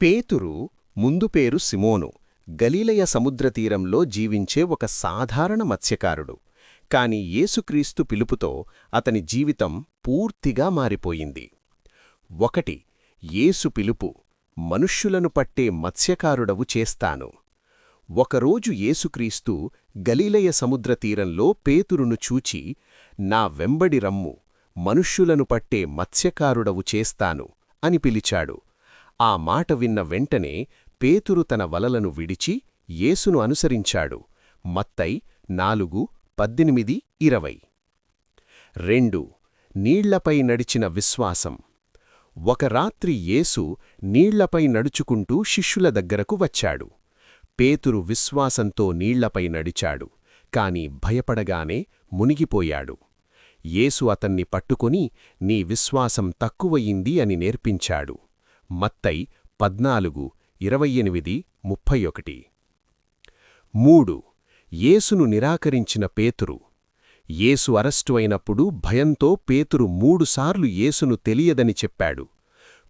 పేతురు ముందు పేరు సిమోను, గలీలయ సముద్రతీరంలో జీవించే ఒక సాధారణ మత్స్యకారుడు. కాని యేసుక్రీస్తు పిలుపుతో అతని జీవితం పూర్తిగా మారిపోయింది. 1. యేసు పిలుపు, మనుష్యులను పట్టే మత్స్యకారుడవు చేస్తాను. ఒకరోజు యేసుక్రీస్తు గలీలయ సముద్రతీరంలో పేతురును చూచి, నా వెంబడి రమ్ము, మనుష్యులను పట్టే మత్స్యకారుడవు చేస్తాను అని పిలిచాడు. ఆ మాట విన్న వెంటనే పేతురు తన వలలను విడిచి యేసును అనుసరించాడు. మత్తయి 4:18-20. 2. నీళ్లపై నడిచిన విశ్వాసం. ఒక రాత్రి యేసు నీళ్లపై నడుచుకుంటూ శిష్యుల దగ్గరకు వచ్చాడు. పేతురు విశ్వాసంతో నీళ్లపై నడిచాడు, కాని భయపడగానే మునిగిపోయాడు. యేసు అతన్ని పట్టుకొని, నీ విశ్వాసం తక్కువయింది అని నేర్పించాడు. మత్తయి 14:28-31. 3. యేసును నిరాకరించిన పేతురు. యేసు అరెస్టు అయినప్పుడు భయంతో పేతురు 3 సార్లు యేసును తెలియదని చెప్పాడు.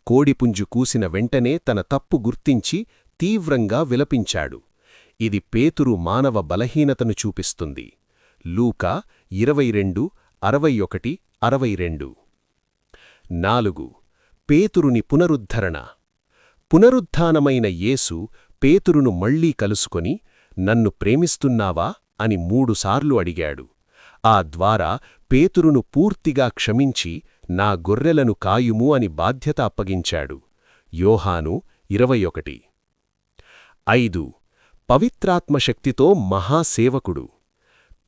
కోడిపుంజు కూసిన వెంటనే తన తప్పు గుర్తించి తీవ్రంగా విలపించాడు. ఇది పేతురు మానవ బలహీనతను చూపిస్తుంది. లూకా 22:61-62. 4. పేతురుని పునరుద్ధరణ. పునరుత్థానమైన యేసు పేతురును మళ్లీ కలుసుకొని, నన్ను ప్రేమిస్తున్నావా అని 3 సార్లు అడిగాడు. ఆ ద్వారా పేతురును పూర్తిగా క్షమించి, నా గొర్రెలను కాయుము అని బాధ్యత అప్పగించాడు. యోహాను 21. 5. పవిత్రాత్మశక్తితో మహాసేవకుడు.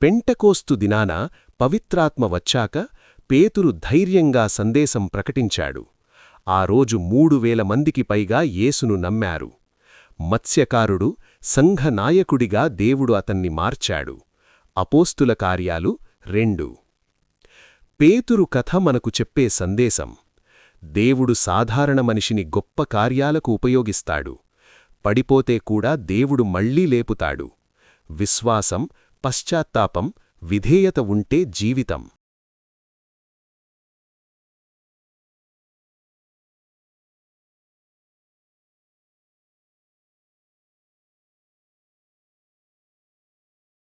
పెంటకోస్తు దినాన పవిత్రాత్మ వచ్చాక పేతురు ధైర్యంగా సందేశం ప్రకటించాడు. ఆ రోజు 3000 మందికి పైగా యేసును నమ్మారు. మత్స్యకారుడు, సంఘ నాయకుడిగా దేవుడు అతన్ని మార్చాడు. అపోస్తుల కార్యాలు 2. పేతురు కథ మనకు చెప్పే సందేశం. దేవుడు సాధారణ మనిషిని గొప్ప కార్యాలకు ఉపయోగిస్తాడు. పడిపోతే కూడా దేవుడు మళ్లీ లేపుతాడు. విశ్వాసం, పశ్చాత్తాపం, విధేయత ఉంటే జీవితం.